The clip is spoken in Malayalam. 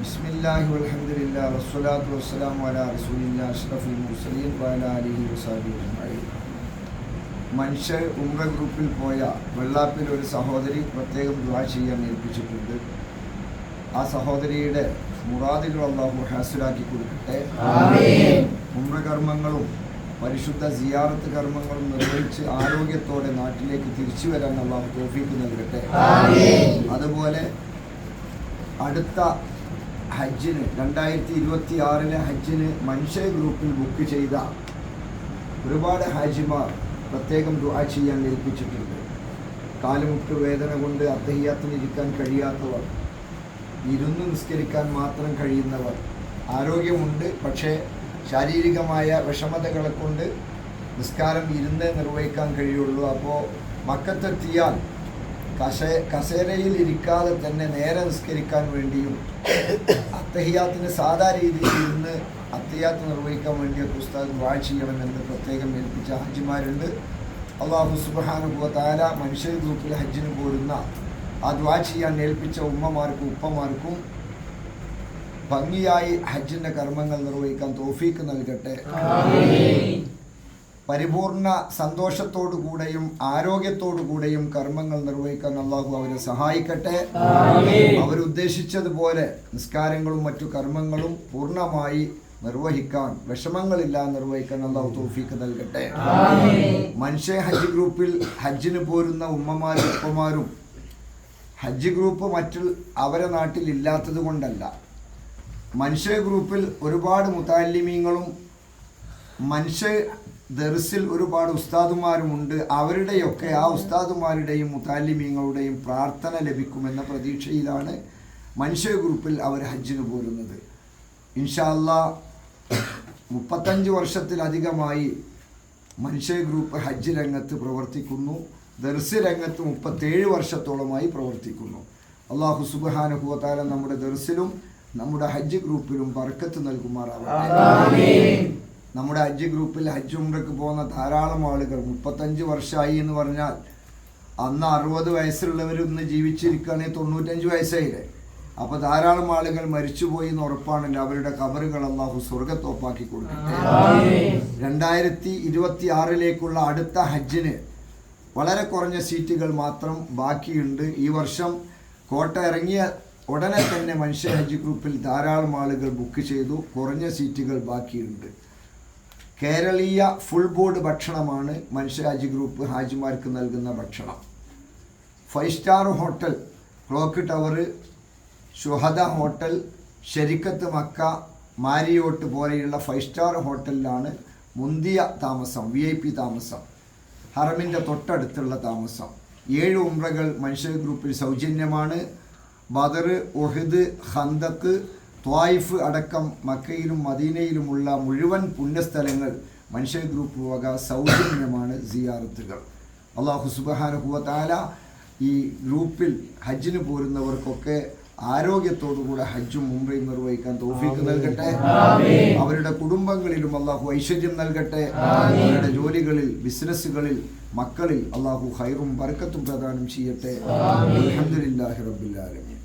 ബിസ്മില്ലാഹി വൽഹംദുലില്ലാഹി വസ്സലാത്തു വസ്സലാമു അലാ റസൂലില്ലാഹി അഷ്റഫിൽ മുർസലീൻ വഅലാ ആലിഹി വസഹ്ബിഹി അജ്മഈൻ. മനുഷ്യ ഉംറ ഗ്രൂപ്പിൽ പോയ വെള്ളാപ്പിൽ ഒരു സഹോദരി പ്രത്യേകം ദുആ ചെയ്യാൻ ഏൽപ്പിച്ചിട്ടുണ്ട്. ആ സഹോദരിയുടെ മുറാദുകൾ അല്ലാഹു ഹാസിലാക്കി കൊടുക്കട്ടെ. ഉംറ കർമ്മങ്ങളും പരിശുദ്ധ സിയാറത്ത് കർമ്മങ്ങളും നിർവഹിച്ച് ആരോഗ്യത്തോടെ നാട്ടിലേക്ക് തിരിച്ചു വരാൻ അല്ലാഹു തൗഫീഖ് നൽകട്ടെ. അതുപോലെ അടുത്ത ഹജ്ജിന് 2026 ഹജ്ജിന് മനുഷ്യ ഗ്രൂപ്പിൽ ബുക്ക് ചെയ്ത ഒരുപാട് ഹാജിമാർ പ്രത്യേകം ദുആ ചെയ്യാൻ ഏൽപ്പിച്ചിട്ടുണ്ട്. കാലുമുട്ട് വേദന കൊണ്ട് അത്തഹിയ്യാത്തിന് ഇരിക്കാൻ കഴിയാത്തവർ, ഇരുന്ന് നിസ്കരിക്കാൻ മാത്രം കഴിയുന്നവർ, ആരോഗ്യമുണ്ട് പക്ഷേ ശാരീരികമായ വിഷമതകളെ കൊണ്ട് നിസ്കാരം ഇരുന്ന് നിർവഹിക്കാൻ കഴിയുള്ളൂ. അപ്പോൾ മക്കത്തെത്തിയാൽ കസേരയിൽ ഇരിക്കാതെ തന്നെ നേരെ നിസ്കരിക്കാൻ വേണ്ടിയും അത്തഹിയ്യാത്തിന് സാധാ രീതിയിൽ ഇരുന്ന് അത്തഹിയ്യാത്ത് നിർവഹിക്കാൻ വേണ്ടിയൊക്കെ ഉസ്താദ് ദുആ ചെയ്യണമെന്ന് പ്രത്യേകം ഏൽപ്പിച്ച ഹാജിമാരുണ്ട്. അല്ലാഹു സുബ്ഹാനഹു വ തആല മനുഷ്യ ഗ്രൂപ്പിൽ ഹജ്ജിന് പോരുന്ന ആ ദുആ ചെയ്യാൻ ഏൽപ്പിച്ച ഉമ്മമാർക്കും ഉപ്പമാർക്കും ഭംഗിയായി ഹജ്ജിൻ്റെ കർമ്മങ്ങൾ നിർവഹിക്കാൻ തൗഫീഖ് നൽകട്ടെ. പരിപൂർണ സന്തോഷത്തോടുകൂടെയും ആരോഗ്യത്തോടുകൂടെയും കർമ്മങ്ങൾ നിർവഹിക്കാൻ അല്ലാഹു അവരെ സഹായിക്കട്ടെ. അവരുദ്ദേശിച്ചതുപോലെ നിസ്കാരങ്ങളും മറ്റു കർമ്മങ്ങളും പൂർണ്ണമായി നിർവഹിക്കാൻ, വിഷമങ്ങളില്ലാതെ നിർവഹിക്കാൻ അല്ലാഹു തൗഫീഖ് നൽകട്ടെ. മനുഷ്യ ഹജ്ജ് ഗ്രൂപ്പിൽ ഹജ്ജിന് പോരുന്ന ഉമ്മമാരും ഉപ്പമാരും ഹജ്ജ് ഗ്രൂപ്പ് അവരെ നാട്ടിൽ ഇല്ലാത്തത് കൊണ്ടല്ല. മനുഷ്യ ഗ്രൂപ്പിൽ ഒരുപാട് മുതഅല്ലിമീങ്ങളും മനുഷ്യ ദർസിൽ ഒരുപാട് ഉസ്താദുമാരുമുണ്ട്. അവരുടെയൊക്കെ ആ ഉസ്താദുമാരുടെയും മുതഅല്ലിമീങ്ങളുടെയും പ്രാർത്ഥന ലഭിക്കുമെന്ന പ്രതീക്ഷയിലാണ് മനുഷ്യ ഗ്രൂപ്പിൽ അവർ ഹജ്ജിന് പോരുന്നത്. ഇൻഷാ അല്ലാഹ് 35 വർഷത്തിലധികമായി മനുഷ്യ ഗ്രൂപ്പ് ഹജ്ജ് രംഗത്ത് പ്രവർത്തിക്കുന്നു. ദർസ് രംഗത്ത് 37 വർഷത്തോളമായി പ്രവർത്തിക്കുന്നു. അല്ലാഹു സുബ്ഹാനഹു വ തആല നമ്മുടെ ദർസിലും നമ്മുടെ ഹജ്ജ് ഗ്രൂപ്പിലും ബർക്കത്ത് നൽകുമാറാവട്ടെ. നമ്മുടെ ഹജ്ജ് ഗ്രൂപ്പിൽ ഹജ്ജ് ഉംറയ്ക്ക് പോകുന്ന ധാരാളം ആളുകൾ 35 വർഷമായി എന്ന് പറഞ്ഞാൽ അന്ന് 60 വയസ്സുള്ളവർ ഇന്ന് ജീവിച്ചിരിക്കുകയാണെങ്കിൽ 95 വയസ്സായില്ലേ. അപ്പോൾ ധാരാളം ആളുകൾ മരിച്ചുപോയി എന്ന് ഉറപ്പാണല്ലോ. അവരുടെ ഖബറുകൾ അല്ലാഹു സ്വർഗ്ഗത്തോപ്പാക്കി കൊടുക്കട്ടെ. 2026 അടുത്ത ഹജ്ജിന് വളരെ കുറഞ്ഞ സീറ്റുകൾ മാത്രം ബാക്കിയുണ്ട്. ഈ വർഷം കോട്ട ഇറങ്ങിയ ഉടനെ തന്നെ മനുഷ്യ ഹജ്ജ് ഗ്രൂപ്പിൽ ധാരാളം ആളുകൾ ബുക്ക് ചെയ്തു. കുറഞ്ഞ സീറ്റുകൾ ബാക്കിയുണ്ട്. കേരളീയ ഫുൾ ബോർഡ് ഭക്ഷണമാണ് മനുഷ്യ ഹജ്ജ് ഗ്രൂപ്പ് ഹാജിമാർക്ക് നൽകുന്ന ഭക്ഷണം. 5 star hotel, clock tower, Shuhada hotel, ഷെരിക്കത്ത് മക്ക, മാരിയോട്ട് പോലെയുള്ള 5 സ്റ്റാർ ഹോട്ടലിലാണ് മുന്തിയ താമസം, VIP താമസം, ഹറമിൻ്റെ തൊട്ടടുത്തുള്ള താമസം. 7 ഉംറകൾ മനുഷ്യ ഗ്രൂപ്പിൽ സൗജന്യമാണ്. ബദർ, ഉഹദ്, ഖന്തക്ക്, ത്വായിഫ് അടക്കം മക്കയിലും മദീനയിലുമുള്ള മുഴുവൻ പുണ്യസ്ഥലങ്ങൾ മനുഷ്യ ഗ്രൂപ്പ് വക സൗജന്യമാണ് സിയാറത്തുകൾ. അല്ലാഹു സുബ്ഹാനഹു വ തആല ഈ ഗ്രൂപ്പിൽ ഹജ്ജിന് പോരുന്നവർക്കൊക്കെ ആരോഗ്യത്തോടുകൂടെ ഹജ്ജും ഉംറയും നിർവഹിക്കാൻ തൗഫീഖ് നൽകട്ടെ. അവരുടെ കുടുംബങ്ങളിലും അല്ലാഹു ഐശ്വര്യം നൽകട്ടെ. അവരുടെ ജോലികളിൽ, ബിസിനസ്സുകളിൽ, മക്കളിൽ അല്ലാഹു ഖൈറും ബർക്കത്തും പ്രദാനം ചെയ്യട്ടെ. അൽഹംദുലില്ലാഹി റബ്ബിൽ ആലമീൻ.